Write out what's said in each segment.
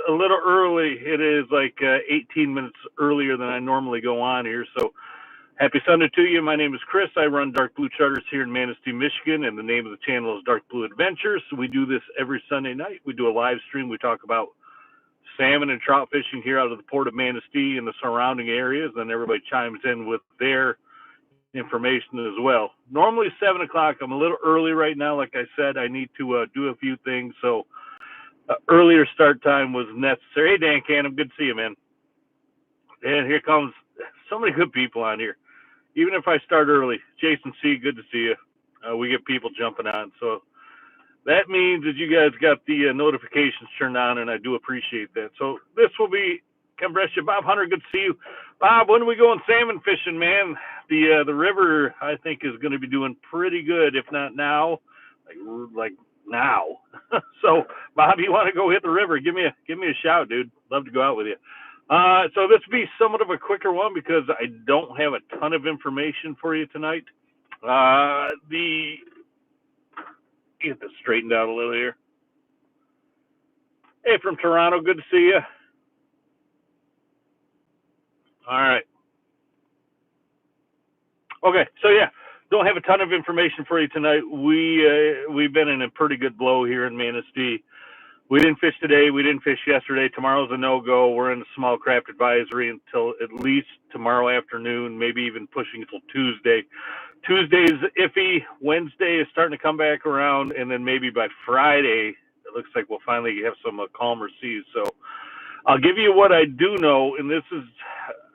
a little early. It is like 18 minutes earlier than I normally go on here. So happy Sunday to you. My name is Chris. I run Dark Blue Charters here in Manistee, Michigan, and the name of the channel is Dark Blue Adventures. So we do this every Sunday night. We do a live stream. We talk about salmon and trout fishing here out of the port of Manistee and the surrounding areas. Then everybody chimes in with their information as well. Normally 7 o'clock. I'm a little early right now. Like I said, I need to do a few things. So earlier start time was necessary. Hey, Dan Canham, good to see you, man. And here comes so many good people on here. Even if I start early, Jason C., good to see you. We get people jumping on. So that means that you guys got the notifications turned on, and I do appreciate that. So this will be Cambrescia. Bob Hunter, good to see you. Bob, when are we going salmon fishing, man? The river, I think, is going to be doing pretty good, if not now, like now. So, Bob, you want to go hit the river? Give me a shout, dude. Love to go out with you. So this will be somewhat of a quicker one because I don't have a ton of information for you tonight. Get this straightened out a little here. Hey, from Toronto, good to see you. All right. Okay, so yeah, don't have a ton of information for you tonight. We've been in a pretty good blow here in Manistee. We didn't fish today. We didn't fish yesterday. Tomorrow's a no-go. We're in a small craft advisory until at least tomorrow afternoon, maybe even pushing until Tuesday. Tuesday's iffy. Wednesday is starting to come back around, and then maybe by Friday, it looks like we'll finally have some calmer seas. So I'll give you what I do know, and this is,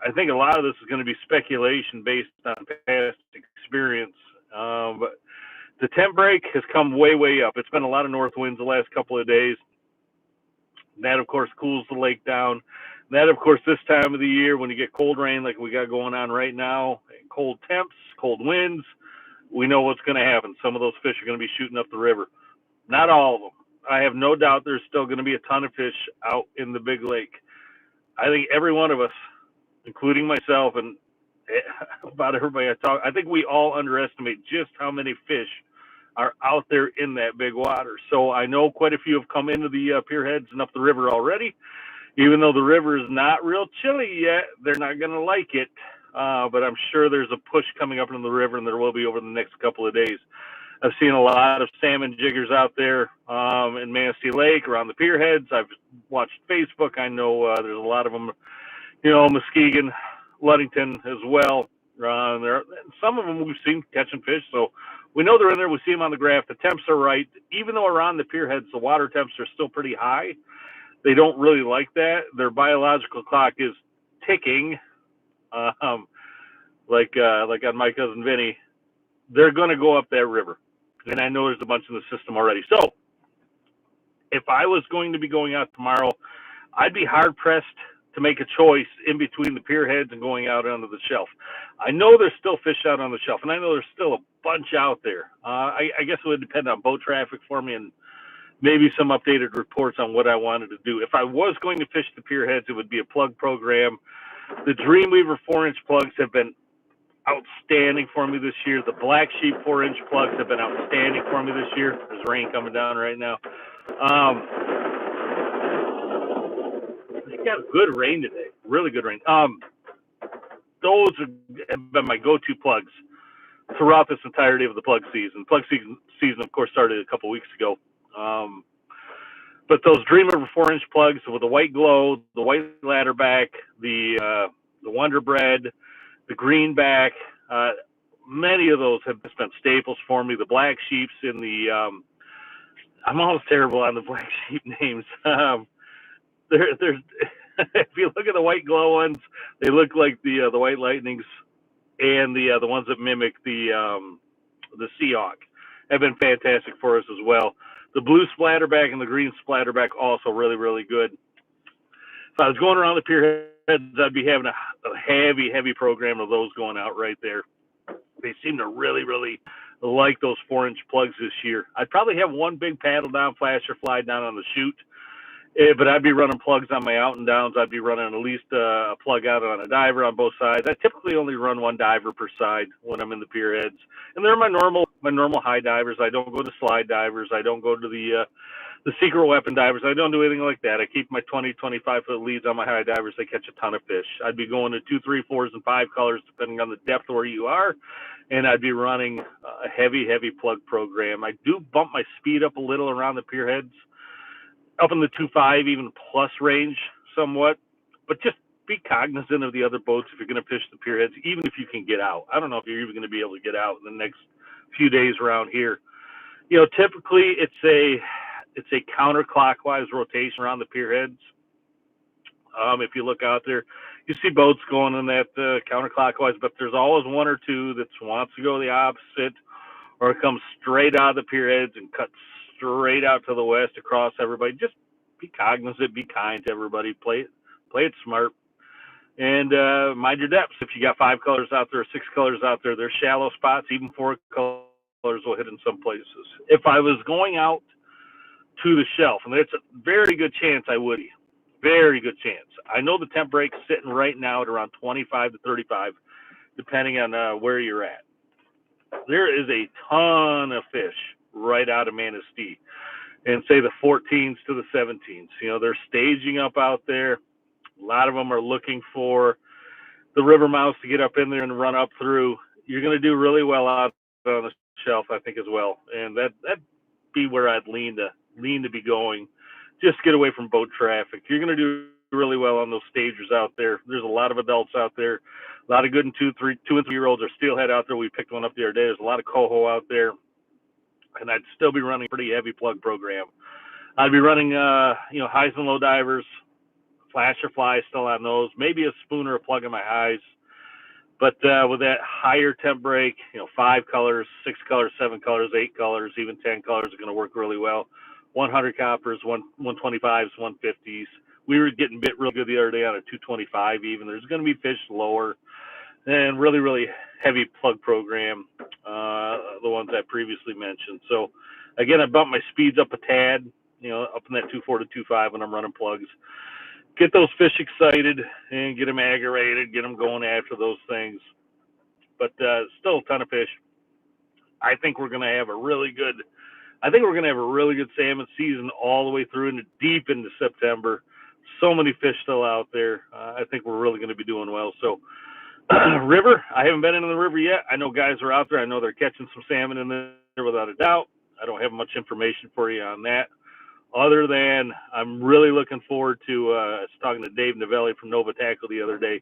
I think a lot of this is going to be speculation based on past experience. But the temp break has come way, way up. It's been a lot of north winds the last couple of days. That, of course, cools the lake down. That, of course, this time of the year when you get cold rain like we got going on right now, cold temps, cold winds, we know what's going to happen. Some of those fish are going to be shooting up the river. Not all of them. I have no doubt there's still going to be a ton of fish out in the big lake. I think every one of us, including myself and about everybody I talk, I think we all underestimate just how many fish are out there in that big water. So I know quite a few have come into the pier heads and up the river already. Even though the river is not real chilly yet, they're not going to like it. But I'm sure there's a push coming up into the river, and there will be over the next couple of days. I've seen a lot of salmon jiggers out there in Manistee Lake around the pier heads. I've watched Facebook. I know there's a lot of them, Muskegon, Ludington as well. Some of them we've seen catching fish, so we know they're in there. We see them on the graph. The temps are right. Even though around the pier heads, the water temps are still pretty high. They don't really like that. Their biological clock is ticking, like on my cousin Vinny. They're going to go up that river, and I know there's a bunch in the system already. So if I was going to be going out tomorrow, I'd be hard-pressed to make a choice in between the pier heads and going out onto the shelf. I know there's still fish out on the shelf, and I know there's still a bunch out there. I guess it would depend on boat traffic for me and maybe some updated reports on what I wanted to do. If I was going to fish the pier heads, it would be a plug program. The DREAMWEAVER 4-inch plugs have been outstanding for me this year. The Black Sheep 4-inch plugs have been outstanding for me this year. There's rain coming down right now. We got good rain today, really good rain. Those have been my go-to plugs throughout this entirety of the plug season. Plug season, of course, started a couple weeks ago. But those DREAMWEAVER 4-inch plugs with the white glow, the white ladder back, the Wonder Bread, the greenback, many of those have been staples for me. The Black Sheeps in the I'm almost terrible on the Black Sheep names. There's if you look at the white glow ones, they look like the White Lightnings, and the ones that mimic the Sea Hawk have been fantastic for us as well. The blue splatterback and the green splatterback also really, really good. If I was going around the pier heads, I'd be having a heavy, heavy program of those going out right there. They seem to really, really like those 4-inch plugs this year. I'd probably have one big paddle down, flasher fly down on the chute, but I'd be running plugs on my out and downs. I'd be running at least a plug out on a diver on both sides. I typically only run one diver per side when I'm in the pier heads, and they're my normal high divers. I don't go to slide divers. I don't go to the The secret weapon divers, I don't do anything like that. I keep my 20, 25-foot leads on my high divers. They catch a ton of fish. I'd be going to 2, 3, 4s, and 5 colors depending on the depth where you are, and I'd be running a heavy, heavy plug program. I do bump my speed up a little around the pier heads, up in the 2.5, even plus range somewhat, but just be cognizant of the other boats if you're going to fish the pier heads, even if you can get out. I don't know if you're even going to be able to get out in the next few days around here. Typically it's a counterclockwise rotation around the pier heads. If you look out there, you see boats going in that counterclockwise, but there's always one or two that wants to go the opposite, or it comes straight out of the pier heads and cuts straight out to the west across everybody. Just be cognizant, be kind to everybody, play it smart, and mind your depths. If you got 5 colors out there, 6 colors out there, there's shallow spots. Even 4 colors will hit in some places. If I was going out to the shelf, and it's a very good chance I would. Very good chance. I know the temp break's sitting right now at around 25 to 35, depending on where you're at. There is a ton of fish right out of Manistee, and say the 14s to the 17s. They're staging up out there. A lot of them are looking for the river mouths to get up in there and run up through. You're going to do really well out on the shelf, I think, as well, and that'd be where I'd lean to be going. Just get away from boat traffic. You're going to do really well on those stagers out there. There's a lot of adults out there, a lot of good 2 and 3-year-olds are steelhead out there. We picked one up the other day. There's a lot of coho out there, and I'd still be running a pretty heavy plug program. I'd be running, highs and low divers, flasher flies still on those, maybe a spoon or a plug in my highs. But with that higher temp break, 5 colors, 6 colors, 7 colors, 8 colors, even 10 colors are going to work really well. 100 coppers, 125s, 150s. We were getting bit real good the other day on a 225 even. There's going to be fish lower and really, really heavy plug program, the ones I previously mentioned. So, again, I bumped my speeds up a tad, up in that 2.4 to 2.5 when I'm running plugs. Get those fish excited and get them aggravated, get them going after those things. But still a ton of fish. I think we're going to have a really good salmon season all the way through into deep into September. So many fish still out there. I think we're really going to be doing well. So, river, I haven't been into the river yet. I know guys are out there. I know they're catching some salmon in there without a doubt. I don't have much information for you on that, other than I'm really looking forward to, I was talking to Dave Novelli from Nova Tackle the other day.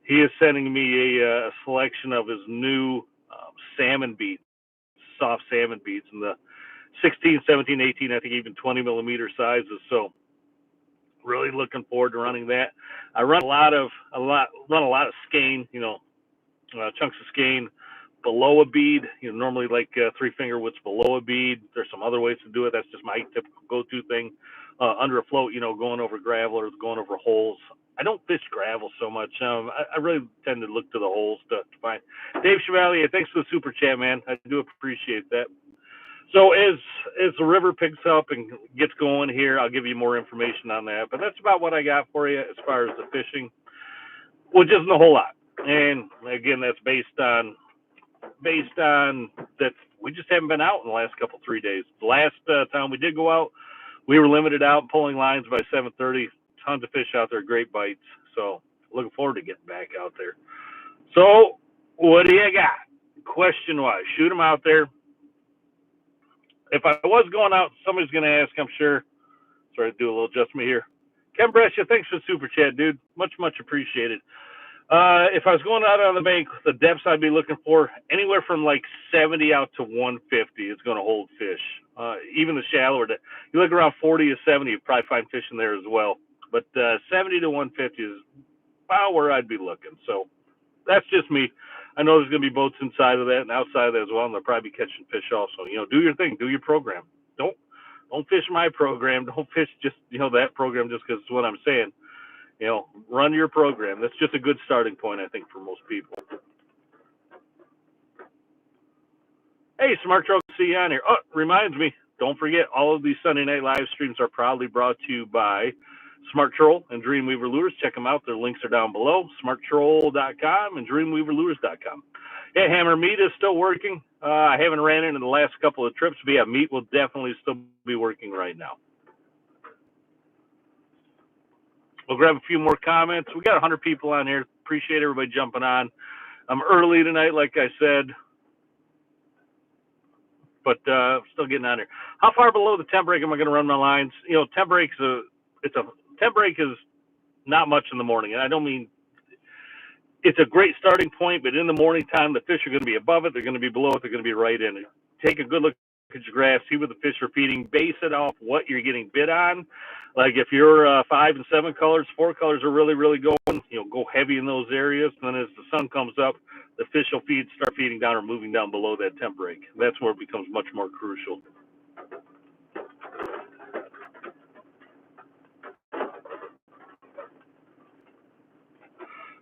He is sending me a selection of his new salmon beats, soft salmon beats, in the 16, 17, 18, I think even 20 millimeter sizes. So really looking forward to running that. I run a lot of skein, chunks of skein below a bead, normally like 3-finger widths below a bead. There's some other ways to do it. That's just my typical go-to thing. Under a float, going over gravel or going over holes. I don't fish gravel so much. I really tend to look to the holes to find. Dave Chevalier, thanks for the super chat, man. I do appreciate that. So as the river picks up and gets going here, I'll give you more information on that. But that's about what I got for you as far as the fishing, which isn't a whole lot. And again, that's based on that we just haven't been out in the last 3 days. The last time we did go out, we were limited out pulling lines by 7:30. Tons of fish out there, great bites. So looking forward to getting back out there. So what do you got? Question-wise, shoot them out there. If I was going out, somebody's going to ask, I'm sure. Sorry to do a little adjustment here. Ken Brescia, thanks for the super chat, dude. Much, much appreciated. If I was going out on the bank, the depths I'd be looking for, anywhere from like 70 out to 150 is going to hold fish. Even the shallower, you look around 40 to 70, you probably find fish in there as well. But 70 to 150 is about where I'd be looking. So that's just me. I know there's going to be boats inside of that and outside of that as well, and they'll probably be catching fish also. Do your thing, do your program. Don't fish my program. Don't fish just that program just because it's what I'm saying. Run your program. That's just a good starting point, I think, for most people. Hey, Smart Truck, see you on here. Oh, reminds me, don't forget, all of these Sunday night live streams are proudly brought to you by Smart Troll and Dreamweaver Lures. Check them out. Their links are down below, smarttroll.com and dreamweaverlures.com. Yeah, Hammer Meat is still working. I haven't ran it in the last couple of trips, but yeah, meat will definitely still be working right now. We'll grab a few more comments. We got 100 people on here. Appreciate everybody jumping on. I'm early tonight, like I said, but still getting on here. How far below the temp break am I going to run my lines? You know, temp break is not much in the morning, and I don't mean it's a great starting point, but in the morning time, the fish are going to be above it, they're going to be below it, they're going to be right in it. Take a good look at your graph, see where the fish are feeding, base it off what you're getting bid on. Like if your 5 and 7 colors, 4 colors are really, really going, you know, go heavy in those areas. And then as the sun comes up, the fish will start feeding down or moving down below that temp break. That's where it becomes much more crucial.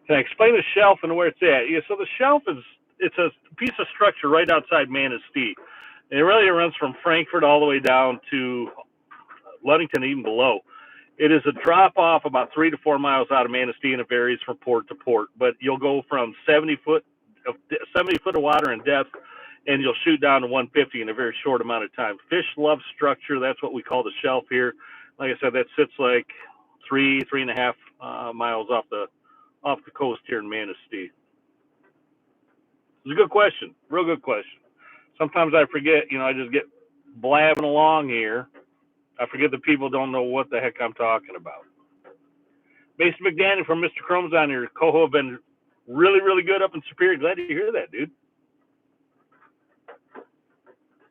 Can I explain the shelf and where it's at? Yeah, so the shelf it's a piece of structure right outside Manistee. And it really runs from Frankfurt all the way down to Ludington, even below. It is a drop off about 3 to 4 miles out of Manistee, and it varies from port to port. But you'll go from 70 foot of water in depth, and you'll shoot down to 150 in a very short amount of time. Fish love structure. That's what we call the shelf here. Like I said, that sits like 3.5 miles off the coast here in Manistee. It's a good question, real good question. Sometimes I forget, you know, I just get blabbing along here. I forget that people don't know what the heck I'm talking about. Mason McDaniel from Mr. Chrome's on here. Coho have been really, really good up in Superior. Glad to hear that, dude.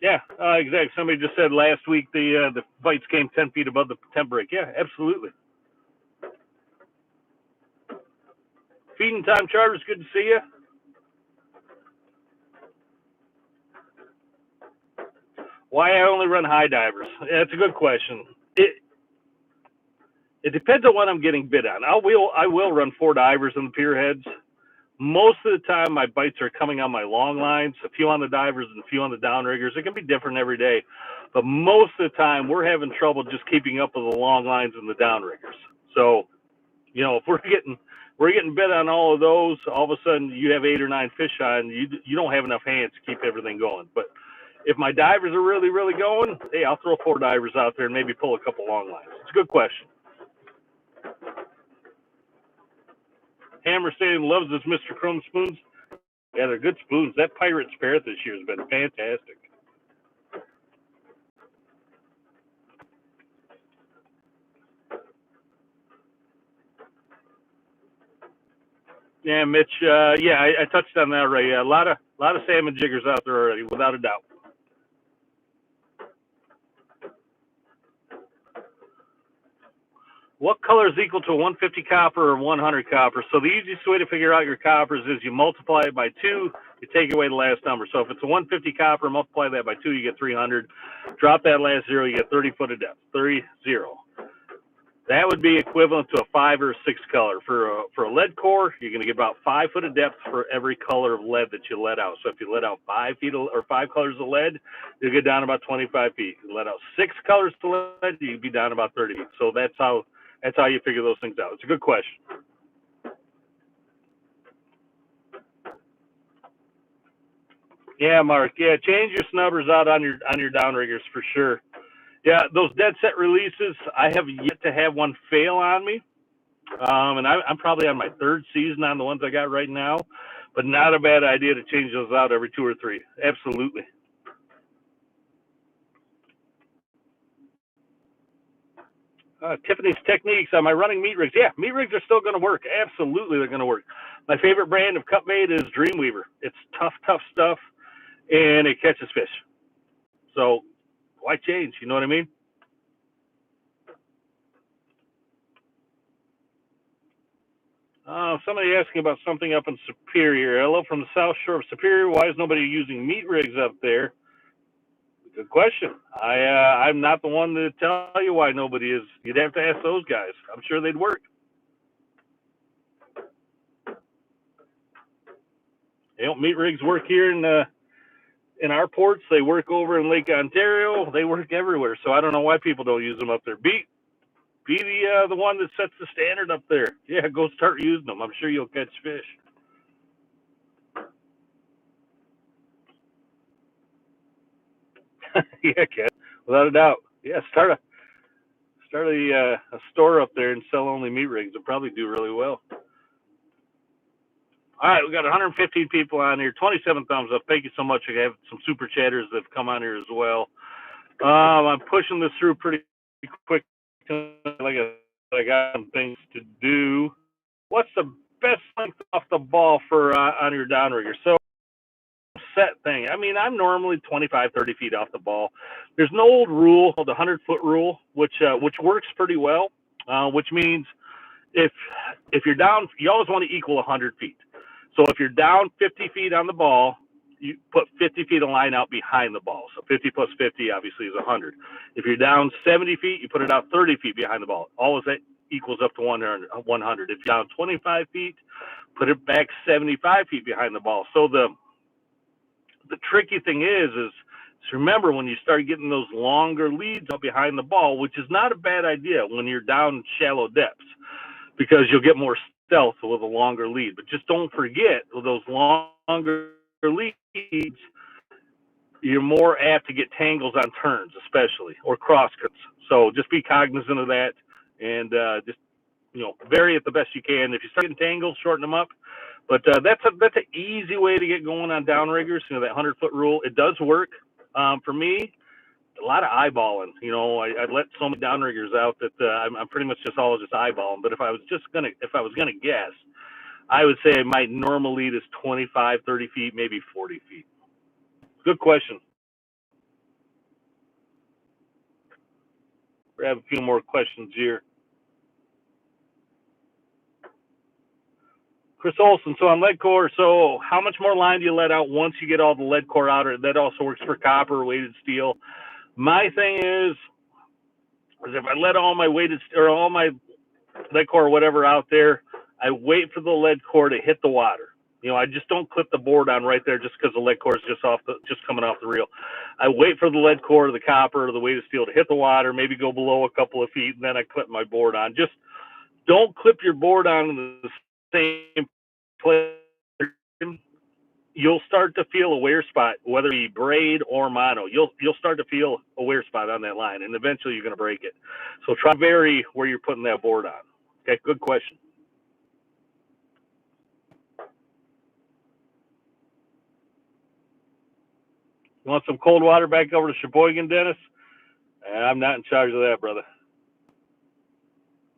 Yeah, exactly. Somebody just said last week the bites came 10 feet above the temp break. Yeah, absolutely. Feeding time charters, good to see you. Why I only run high divers? That's a good question. It depends on what I'm getting bid on. I will run 4 divers in the pier heads. Most of the time, my bites are coming on my long lines, a few on the divers and a few on the downriggers. It can be different every day, but most of the time, we're having trouble just keeping up with the long lines and the downriggers. So, you know, if we're getting bid on all of those, all of a sudden you have 8 or 9 fish on, you don't have enough hands to keep everything going. But if my divers are really, really going, hey, I'll throw 4 divers out there and maybe pull a couple long lines. It's a good question. Hammer saying loves his Mr. Chrome spoons. Yeah, they're good spoons. That Pirate's Parrot this year has been fantastic. Yeah, Mitch. Yeah, I touched on that already. A lot of salmon jiggers out there already, without a doubt. What color is equal to 150 copper or 100 copper? So the easiest way to figure out your coppers is you multiply it by 2, you take away the last number. So if it's a 150 copper, multiply that by 2, you get 300. Drop that last 0, you get 30 foot of depth. 30. That would be equivalent to a 5 or a 6 color. For a lead core, you're going to get about 5 foot of depth for every color of lead that you let out. So if you let out 5 colors of lead, you'll get down about 25 feet. If you let out 6 colors of lead, you'd be down about 30 feet. So that's how you figure those things out. It's a good question. Yeah, Mark. Yeah, change your snubbers out on your downriggers for sure. Yeah, those dead set releases, I have yet to have one fail on me. And I'm probably on my 3rd season on the ones I got right now, but not a bad idea to change those out every 2 or 3. Absolutely. Tiffany's Techniques. Am I running meat rigs? Yeah, meat rigs are still going to work. Absolutely, they're going to work. My favorite brand of cut bait is DREAMWEAVER. It's tough stuff, and it catches fish. So why change? You know what I mean? Somebody asking about something up in Superior. Hello from the South Shore of Superior. Why is nobody using meat rigs up there? Good question. I'm not the one to tell you why nobody is. You'd have to ask those guys. I'm sure they'd work. You know, meat rigs work here in our ports. They work over in Lake Ontario. They work everywhere. So I don't know why people don't use them up there. Be the one that sets the standard up there. Yeah, go start using them. I'm sure you'll catch fish. Yeah, Ken, without a doubt. Yeah, Start a store up there and sell only meat rigs. It'll probably do really well. All right, we got 115 people on here. 27 thumbs up. Thank you so much. I have some super chatters that have come on here as well. I'm pushing this through pretty quick. Like I got some things to do. What's the best length off the ball for on your downrigger? So set thing. I mean, I'm normally 25, 30 feet off the ball. There's an old rule called the 100-foot rule, which works pretty well. Which means if you're down, you always want to equal 100 feet. So if you're down 50 feet on the ball, you put 50 feet of line out behind the ball. So 50 plus 50 obviously is 100. If you're down 70 feet, you put it out 30 feet behind the ball. Always that equals up to 100. If you're down 25 feet, put it back 75 feet behind the ball. So the tricky thing is remember when you start getting those longer leads up behind the ball, which is not a bad idea when you're down shallow depths, because you'll get more stealth with a longer lead. But just don't forget, with those longer leads, you're more apt to get tangles on turns, especially, or cross cuts. So just be cognizant of that, and just vary it the best you can. If you start getting tangles, shorten them up. But that's an easy way to get going on downriggers. That 100-foot rule, it does work. For me, a lot of eyeballing. I let so many downriggers out that I'm pretty much just always just eyeballing. But if I was gonna guess, I would say my normal lead is 25, 30 feet, maybe 40 feet. Good question. We have a few more questions here. Chris Olson, so on lead core, so how much more line do you let out once you get all the lead core out? Or that also works for copper, weighted steel. My thing is if I let all my weighted or all my lead core or whatever out there, I wait for the lead core to hit the water. I just don't clip the board on right there just because the lead core is just coming off the reel. I wait for the lead core or the copper or the weighted steel to hit the water, maybe go below a couple of feet, and then I clip my board on. Just don't clip your board on in the same place. You'll start to feel a wear spot, whether it be braid or mono. You'll start to feel a wear spot on that line, and eventually you're going to break it. So try to vary where you're putting that board on. Okay, good question. You want some cold water back over to Sheboygan, Dennis? I'm not in charge of that, brother.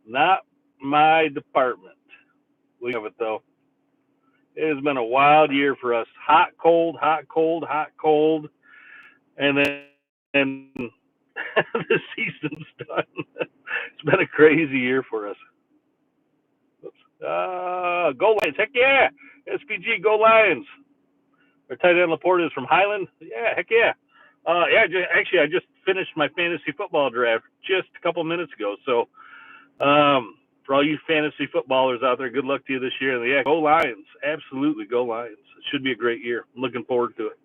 Not my department. We have it, though. It has been a wild year for us. Hot, cold, hot, cold, hot, cold. And then the season's done. It's been a crazy year for us. Go Lions. Heck yeah. SPG, go Lions. Our tight end Laporte is from Highland. Yeah, heck yeah. I just finished my fantasy football draft just a couple minutes ago. So for all you fantasy footballers out there, good luck to you this year. And yeah, go Lions. Absolutely, go Lions. It should be a great year. I'm looking forward to it.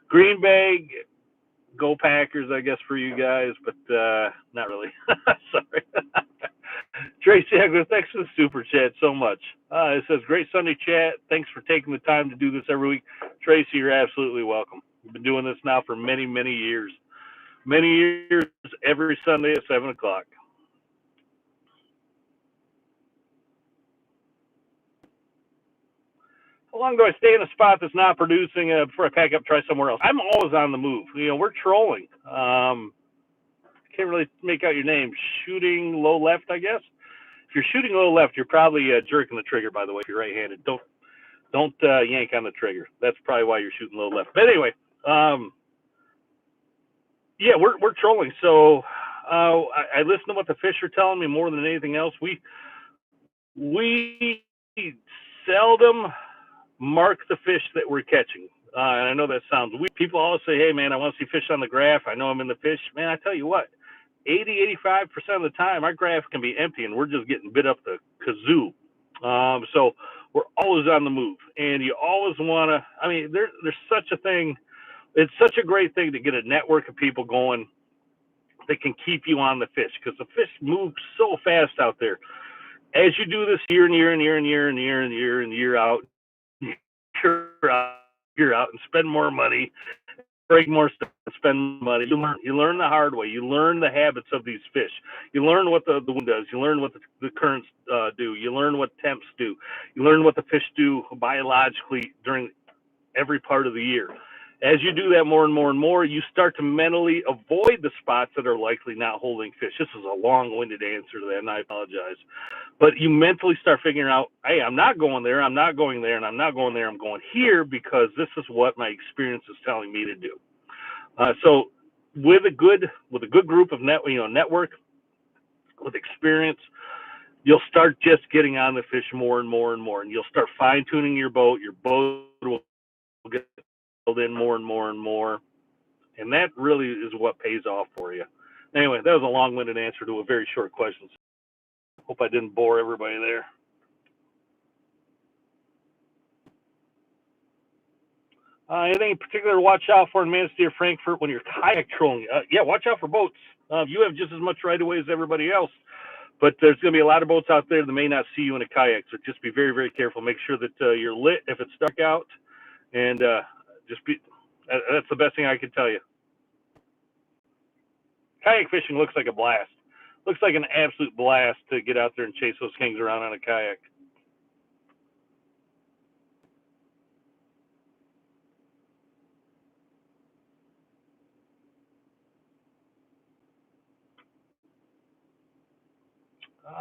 Green Bay, go Packers, I guess, for you guys, but not really. Sorry. Tracy Hegler, thanks for the super chat so much. It says, great Sunday chat. Thanks for taking the time to do this every week. Tracy, you're absolutely welcome. We've been doing this now for many, many years. Many years, every Sunday at 7 o'clock. How long do I stay in a spot that's not producing before I pack up, try somewhere else? I'm always on the move. We're trolling. Can't really make out your name. Shooting low left, I guess. If you're shooting low left, you're probably jerking the trigger, by the way, if you're right-handed. Don't yank on the trigger. That's probably why you're shooting low left. But anyway, yeah, we're trolling. So I listen to what the fish are telling me more than anything else. We seldom mark the fish that we're catching. And I know that sounds weird. People always say, hey, man, I want to see fish on the graph. I know I'm in the fish. Man, I tell you what, 85% of the time, our graph can be empty, and we're just getting bit up the kazoo. So we're always on the move. And you always want to, there's such a thing. It's such a great thing to get a network of people going that can keep you on the fish, because the fish move so fast out there. As you do this year and year and year and year and year and year and year out, you're out and spend more money break more stuff, spend money. You learn the hard way. You learn the habits of these fish. You learn what the wind does. You learn what the currents do. You learn what temps do. You learn what the fish do biologically during every part of the year. As you do that more and more and more, you start to mentally avoid the spots that are likely not holding fish. This is a long-winded answer to that, and I apologize. But you mentally start figuring out, hey, I'm not going there, I'm not going there, and I'm not going there, I'm going here because this is what my experience is telling me to do. So with a good group of network with experience, you'll start just getting on the fish more and more and more, and you'll start fine-tuning your boat. Your boat will get in more and more and more, and that really is what pays off for you. Anyway, that was a long-winded answer to a very short question. Hope I didn't bore everybody there. Anything in particular to watch out for in Manistee or Frankfurt when you're kayak trolling? Yeah, watch out for boats. You have just as much right of way as everybody else, but there's going to be a lot of boats out there that may not see you in a kayak, so just be very, very careful. Make sure that you're lit if it's dark out, and that's the best thing I can tell you. Kayak fishing looks like a blast. Looks like an absolute blast to get out there and chase those kings around on a kayak.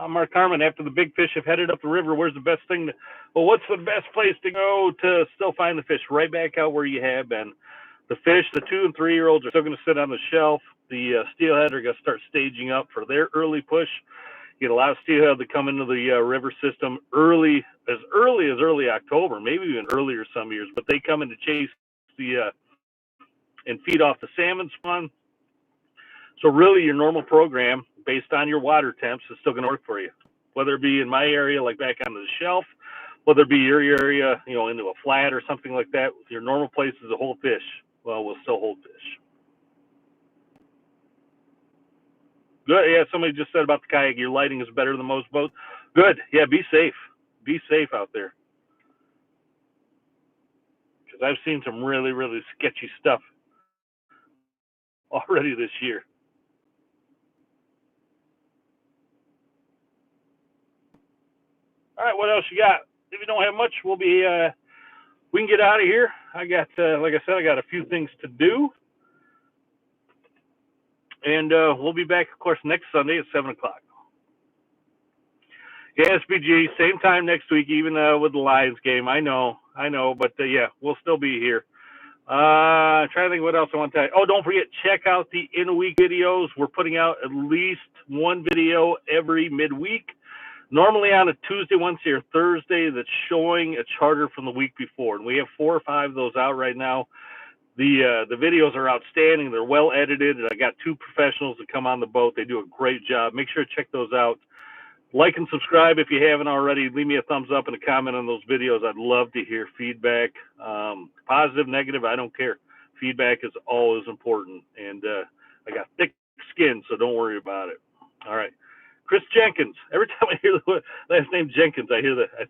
Mark Harmon, after the big fish have headed up the river, where's the best thing well, what's the best place to go to still find the fish? Right back out where you have been. The fish, the 2 and 3 year olds are still going to sit on the shelf. The steelhead are going to start staging up for their early push. You get a lot of steelhead that come into the river system early as early October, maybe even earlier some years, but they come in to chase and feed off the salmon spawn. So really your normal program based on your water temps is still going to work for you, whether it be in my area, like back onto the shelf, whether it be your area, into a flat or something like that. Your normal place is to hold fish. Well, we'll still hold fish. Good. Yeah, somebody just said about the kayak, your lighting is better than most boats. Good. Yeah, be safe. Be safe out there. Because I've seen some really, really sketchy stuff already this year. All right, what else you got? If you don't have much, we can get out of here. I got, like I said, I got a few things to do. And we'll be back, of course, next Sunday at 7 o'clock. Yeah, SBG, same time next week, even with the Lions game. I know, but yeah, we'll still be here. I'm trying to think what else I want to tell you. Oh, don't forget, check out the in-week videos. We're putting out at least one video every midweek. Normally on a Tuesday, Wednesday, or Thursday that's showing a charter from the week before. And we have 4 or 5 of those out right now. The videos are outstanding. They're well edited. I got 2 professionals that come on the boat. They do a great job. Make sure to check those out. Like and subscribe if you haven't already. Leave me a thumbs up and a comment on those videos. I'd love to hear feedback. Positive, negative, I don't care. Feedback is always important. And I got thick skin, so don't worry about it. All right. Chris Jenkins. Every time I hear the last name Jenkins, I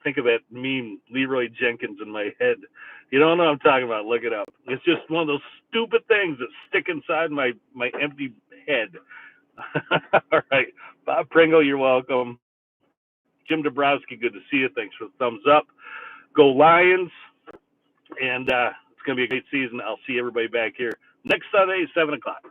think of that meme, Leroy Jenkins, in my head. You don't know what I'm talking about, look it up. It's just one of those stupid things that stick inside my empty head. All right. Bob Pringle, you're welcome. Jim Dabrowski, good to see you. Thanks for the thumbs up. Go Lions. And it's going to be a great season. I'll see everybody back here next Sunday, 7 o'clock.